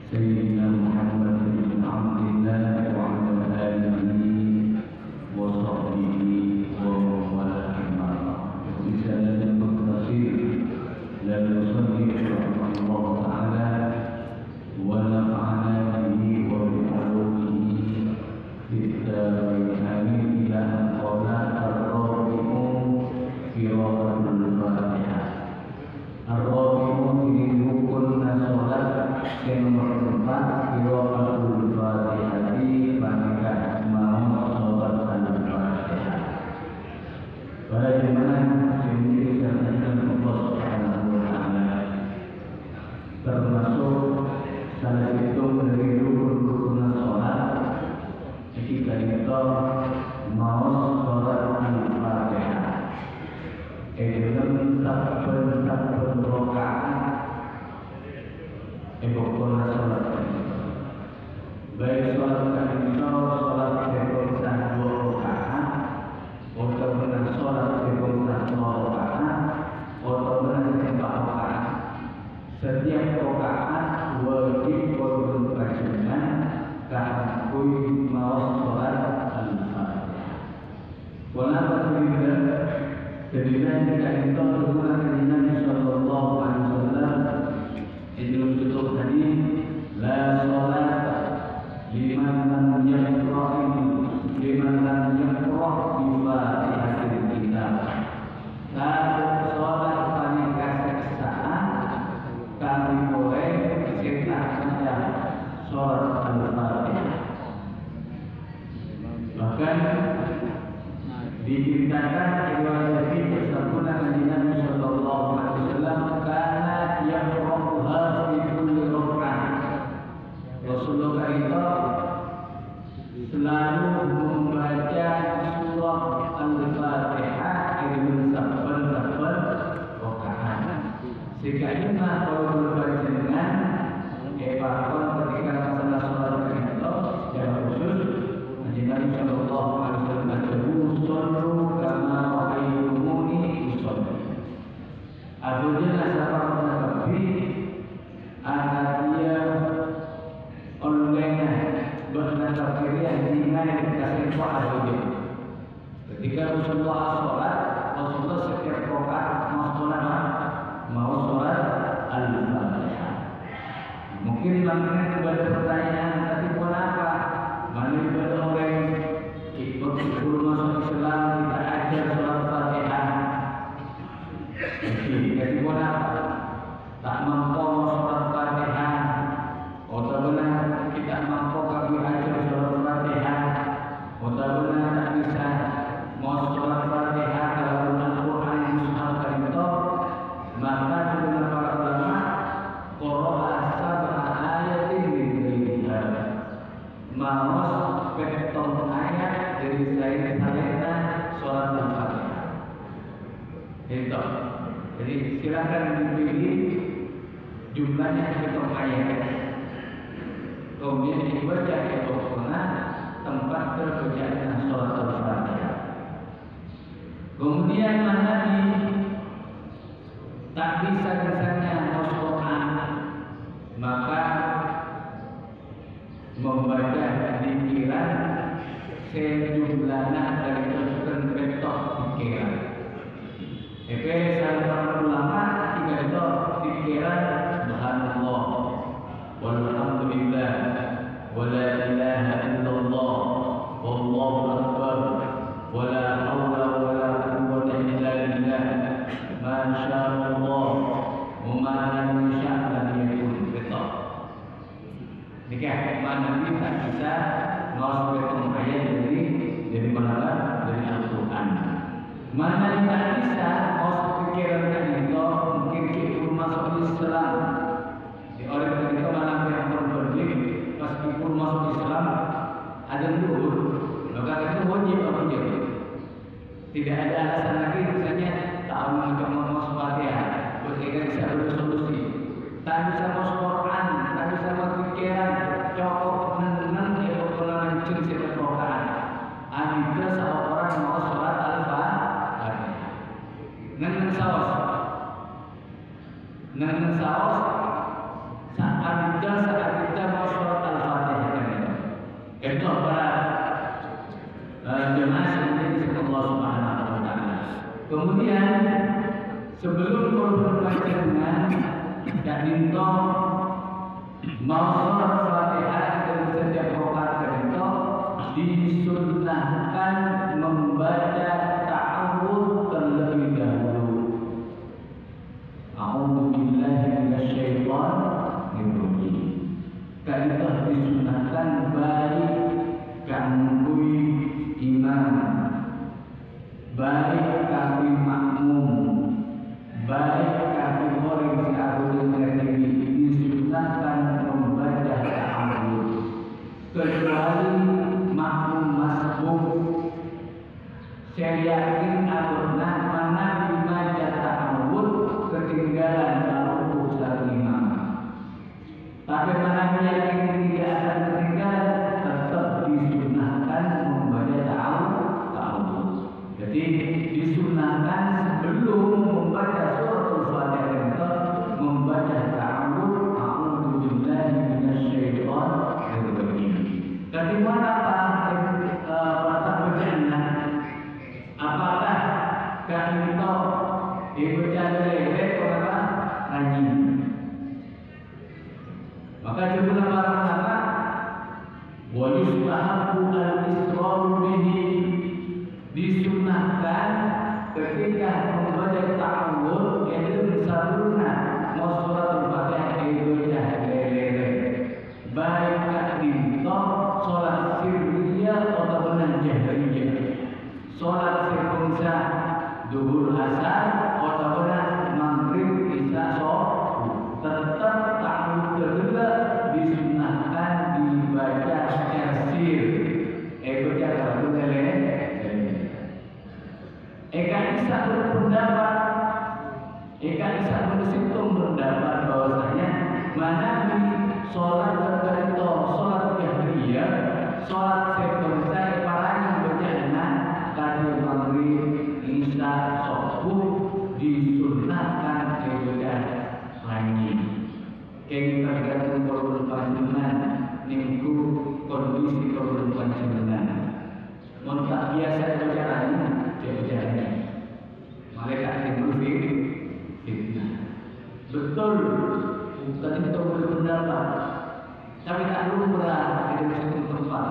سيدنا محمد بن عبد الله وعلى آله وصحبه ومن والاه أما بعد. رسالة مختصر لا يصدق رحمه الله تعالى ونفعنا به وبعلومه في الدارين إلى أن قال الراجعون قراءة الفاتحة. الراجعون ini rukun salat yang nomor 4 qiraatul Fatihah panika mau salat al-Fatihah. Pada zaman yang disampaikan Allah Subhanahu wa taala termasuk salah satu dari rukun salat ketika kita mau salat al-Fatihah. Dalam saben rakaat pokoknya salat baik salat kita salat sebelum dua rakaat atau benar salat sebelum dua rakaat atau benar empat rakaat. Setiap rakaat wajib berbacakan kahkui mau salat al-Fatihah. Walaupun kemudian kita itu berguna Nabi Sallallahu Alaihi Wasallam itu tutup hadis la salat liman lam yaqra bi Fatihatil Kitab. Satu salat paling kesaksian kami boleh kita saja salat al-Fatihah. Bahkan diceritakan riwayat ini bersambungan dengan Nabi Sallallahu Alaihi Wasallam karena yaqra'uha fi kulli rakaat. Rasulullah itu selalu membaca surah Al-Fatihah di saben-saben rakaat. Sehingga imam kalau berbaca dengan bahkan ketika masalah salat itu yang khusus Nabi Sallallahu Alaihi Wasallam sallu kama ra'aytumuni usolli. Artinya asal Nabi anak dia olehnya bernada kirian dengan kasih wahyu. Ketika Rasulullah sholat, Rasulullah setiap rakaat mau sholat al-Fatihah. Mungkin bangkitnya kepada pertanyaan, tapi buat apa? Mana kepada orang ikut masuk Islam kita ajar sholat Fatihah. Jadi buat apa? Tak mampu sholat Fatihah. Atau benar kita mampu kami ajar sholat Fatihah. Atau benar tak bisa mau sholat Fatihah kalau Al-Quran misalkan itu, maka dengan para ulama Qur'an sab'a ayatin min ghairiha. Mau petong ayat dari saya sholat al-Fatihah. Itu. Jadi silakan dipilih jumlahnya petong ayat. Kemudian dibaca itu pernah tempat terbacanya sholat al-Fatihah. Kemudian mana tak bisa misalnya Al-Quran, maka membaca pikiran sejumlahnya dari tersebut bentuk pikiran. Salah ulama ketika itu pikiran subhanallah walhamdulillah wala ilaha illallah wallahu akbar wala haula wala quwwata illa billah masya Allah wa ma lam yasha' lam yakun. Betul. Nikah mana kita bisa ngawal ayat dari mana? Dari Al-Quran. Mana kita bisa ngawal pikiran itu mungkin kita masuk Islam. Di orang kita mana yang berbalik meskipun masuk Islam ada dulu, maka itu wajib apa wajib. Tidak ada alasan lagi misalnya tak mau masuk Fatihah, berarti bisa bersolusi. Tak bisa masuk Quran, tak bisa masuk pikiran, cokok nenang itu kalau lancung setiap rakaat. Ada seorang mau sholat al-Fatihah, nenang saus saat kita sebelum korban panjenengan dan dinto mau sholat Fatihah dan setiap rakaat dinto disunnahkan membaca ta'awudz terlebih dahulu. A'udzu billahi minasyaitonir rajim. Kaidah disunnahkan baik kanggo imam, baik kanggo makmum, baik kanggo orang sing agungé ngerti disunnahkan membaca ta'awudz. Kecuali makmum masbuk, saya yakin abuna mana dibaca ta'awudz ketinggalan kalau saat imam. Tapi mana yakin tidak akan ketinggalan, tetap disunnahkan membaca ta'awudz. Jadi disunnahkan sebelum membaca suratul Fatihah membaca ta'awudz, a'udzu billahi minasyaitonir rajim. Dari mana bacaannya? Apakah kita dibaca lelek atau rajin? Maka jumlah para ulama wa yustahabbu al-israr bihi, disunnahkan ketika membaca ta'awudz yaitu sabuna suratul Fatihah dibaca lelek, baik dinto salat sirriyah atau jahriyah, salat sirriyah zuhur asar atau maghrib isya tetap ta'awudz kedua disunnahkan dibaca sir. Baca satu lelek. Eka Isa berpendapat, berpendapat bahwasanya mana di sholat tertentu, sholat jahriyah, sholat seperti para yang berjana tadi maghrib, isya, subuh disunnahkan dibaca lagi. Keng tergantung korban panjenengan niku kondisi korban panjenengan. Mun tak biasa berjalan, dia berjalan. Malaikat timbul fitnah. Betul, tadi kita berpendapat, tapi tak lumrah di satu tempat.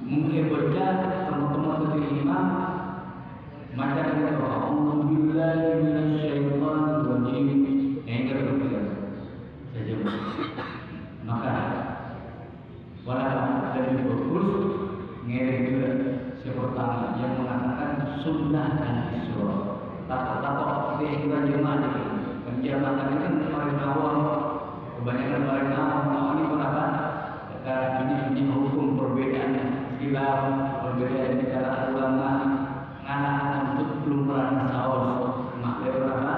Mungkin baca teman-teman seperti imam, macam itu. A'udzu billahi minasyaitonir rajim. Saja. Maka walaupun lebih bagus ngeri juga seperti yang mengatakan sunnah dan isra. Tak kita jemaah penjelasan ini paling awal, kebanyakan paling awal ini kenapa? Ini hukum perbedaan khilaf, perbedaan cara ulama, anak untuk belum pernah saus makhluk berapa?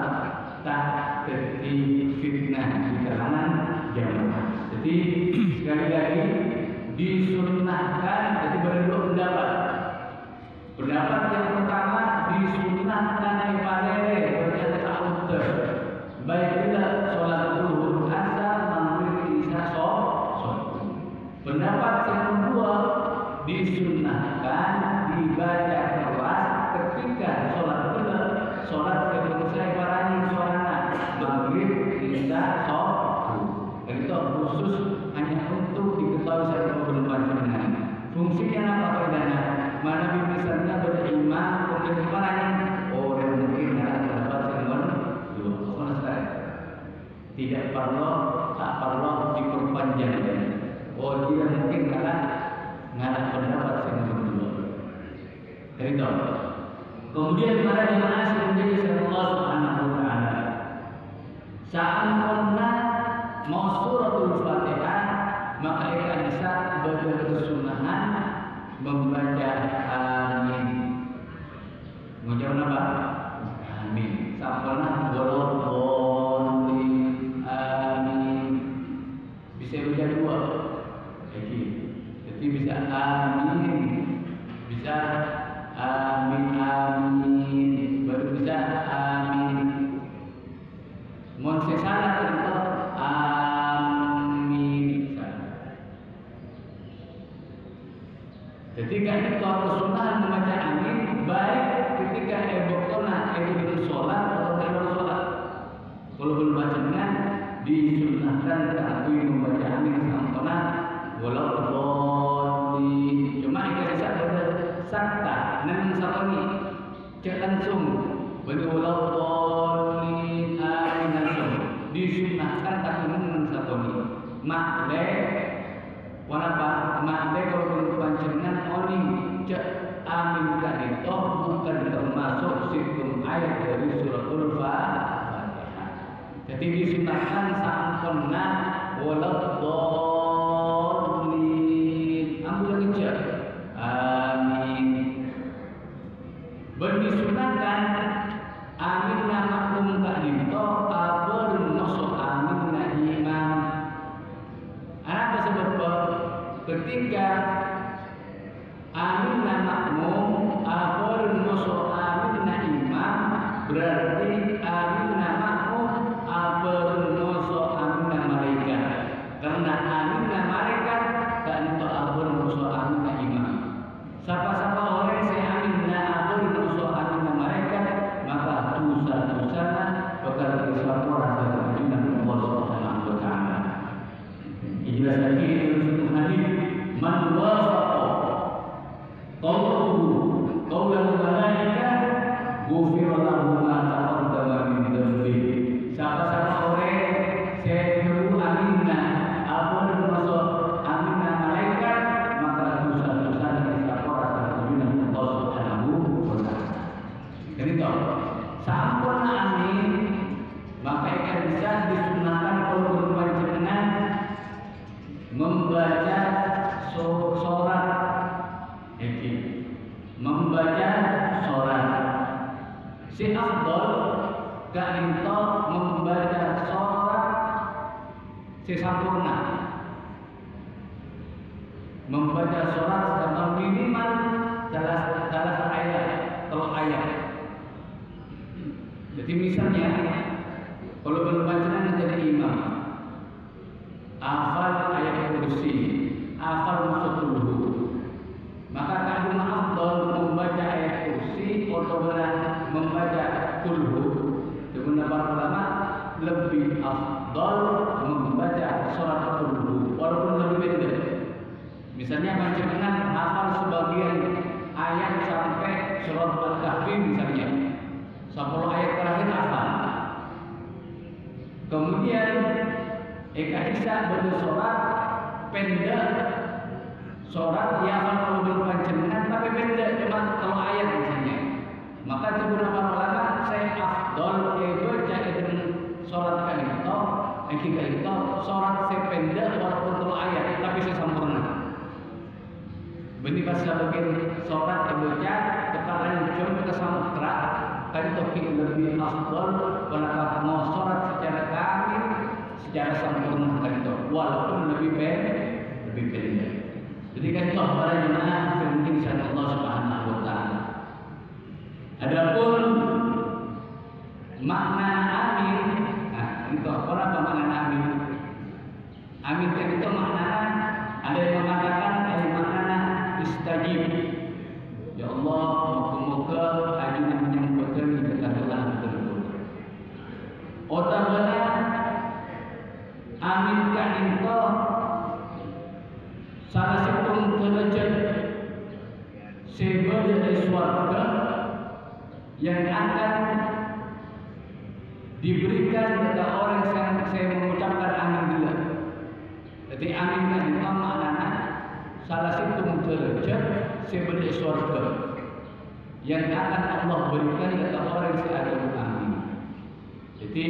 Tak jadi fitnah di kalangan jamaah. Jadi sekali lagi disunnahkan, jadi berdua pendapat. Pendapat yang pertama disunnahkan kepada baca ta'awudz, baik tidak sholat zuhur, asar, maghrib, isya, subuh. Pendapat yang kedua disunnahkan dibaca keras ketika sholat benar, sholat selesai parani sholat maghrib, isya, subuh. Dan itu khusus hanya untuk diketahui saja belum panjenengan. Fungsinya apa bedanya? Mana misalnya berimam kemudian parani orang mungkin ada dapat dengan selesai. Tidak perlu, tak perlu diperpanjang. Oh dia mungkin karena ngalah pendapat yang kedua. Dari itu. Kemudian para jemaah yang menjadi Allah Subhanahu wa taala. Saat pernah mau suratul Fatihah, maka akan bisa berkesunahan membaca amin. Mengucapkan apa? Amin. Saat pernah amin. Bisa baca dua. Jadi bisa amin, bisa amin, baru bisa amin. Mohon salah tentu amin. Jadi kita kesunahan membaca amin baik ketika ebokona ebok sholat atau dalam disunahkan kami membaca amin sampana walaupun cuma ikan bisa pada sakta nan sapani cek langsung bagi walaupun amin langsung disunahkan kami nan sapani makle wanapa makle kalau panjenengan oning cek amin tadi toh bukan termasuk sikum ayat dari suratul Fatihah. Jadi disunahkan sampurna waladdallin. Ambil lagi cek amin. Berdisunahkan amin nama makmum to abar masuk amin na imam. Apa sebab ketika amin na makmum abar masuk amin na imam berarti amin na makmum abar masuk amin na malaikat. Karena amin na malaikat dan itu abar masuk amin na imam. Siapa-siapa orang yang amin na abar masuk amin na malaikat maka dosa-dosanya bakal disampurkan dengan Allah Subhanahu wa taala. Jelas lagi dalam hadis man wafaqa qawluhu qawlal malaikah ghufira lahu ma taqaddama min dhanbi. Siapa-siapa orang seru aminna amun masuk aminna malaikat maka dosa-dosa disampurkan dengan Allah Subhanahu wa taala. Jadi toh sampun amin maka akan bisa disunahkan kalau panjenengan membaca surat membaca surat si afdal ka'into membaca surat si sampurna membaca surat secara minimal salah ayat kalau ayat. Jadi misalnya kalau panjenengan jadi imam hafal ayat kursi, hafal masuk dulu. Maka kamu afdal membaca ayat kursi atau membaca dulu. Sebenarnya para ulama lebih afdal membaca surat dulu, walaupun lebih pendek. Misalnya panjenengan hafal sebagian ayat sampai surat Al-Kahfi misalnya, 10 ayat terakhir hafal. Kemudian Eka bisa bersurat pendek, surat yang kalau berpanjenengan tapi pendek cuma kalau ayat misalnya. Maka beberapa ulama saya afdol baca dengan surat kalito, kita itu surat sependek walaupun kalau ayat tapi sesempurna. Benih bahasa bagian surat baca ketalan jom ke samudra kan itu lebih afdol kalau mau surat secara kamil secara sempurna kan itu walaupun lebih pendek. Jadi kan itu para jemaah penting sama Allah Subhanahu wa taala. Adapun makna amin, nah itu apa makna amin? Amin itu makna ada yang mengatakan dari makna istajib. Ya Allah, moga-moga ajunan yang betul dikatakan betul. Otabana amin kan itu salah satu derajat sebuah dari surga yang akan diberikan kepada orang yang saya mengucapkan amin bila. Jadi amin kan itu maknanya salah satu derajat sebuah dari surga yang akan Allah berikan kepada orang yang ada amin. Jadi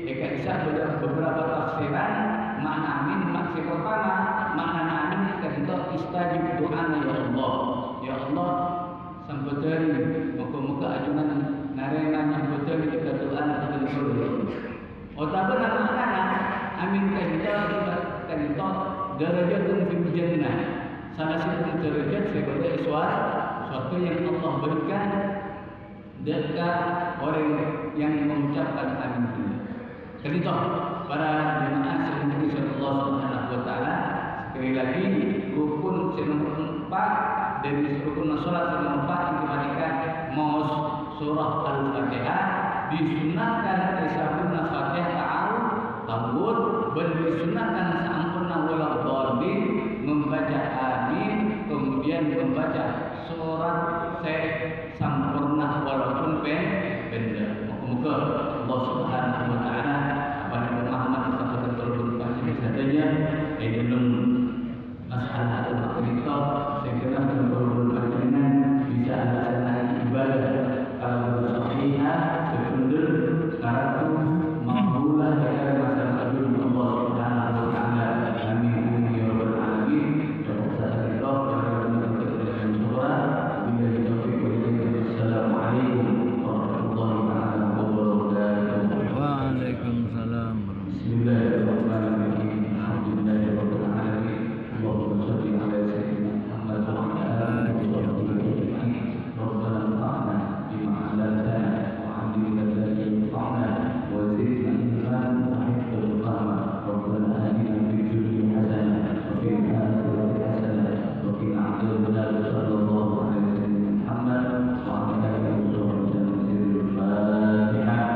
jika bisa beberapa tafsiran makna amin maksud pertama makna amin itu istajib doana ya Allah. Ya Allah sampedari moga-moga ajunan narena sampedari kita doa kita disuruh. Otabe makna amin itu derajat fil jannah. Salah satu derajat sebagai suatu yang Allah berikan dekat orang yang mengucapkan amin. Jadi para jemaah sekalian Allah Subhanahu wa taala sekali lagi rukun nomor 4 dari rukun salat nomor 4 yang diberikan maus surah Al-Fatihah disunahkan disabun Fatihah ta'awud tahun disunahkan sampurna wala dhalin membaca amin, kemudian membaca surat sampurna walaupun pendek. Moga Allah Subhanahu wa taala kepada Muhammad sampai terberkah saja dalam masalah kita segera berbuat dengan bisa melaksanakan ibadah kalau bersahihah benar karena mampulah kita masalah Allah Subhanahu wa taala. Amin ya rabbal alamin. Assalamualaikum warahmatullahi wabarakatuh. Assalamualaikum warahmatullahi wabarakatuh. Waalaikumsalam. Bismillahirrahmanirrahim. Alhamdulillahirabbil alamin. Allahumma shalli ala sayyidina Muhammad wa ala alihi wa sahbihi ajma'in. Rabbana anfa'na bima 'allamtana wa 'allimna alladhi yanfa'una wa zidna ilman wa hifdhan fahma. Rabbana atina fid dunya hasanah wa fil akhirati hasanah wa qina 'adzabannar. Sallallahu alaihi wasallam Muhammad wa ala alihi wa sahbihi Al-Fatihah.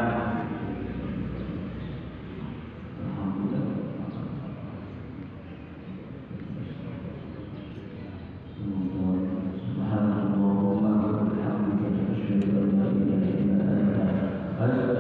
Subhanallah wa bihamdihi asyhadu an la ilaha illa anta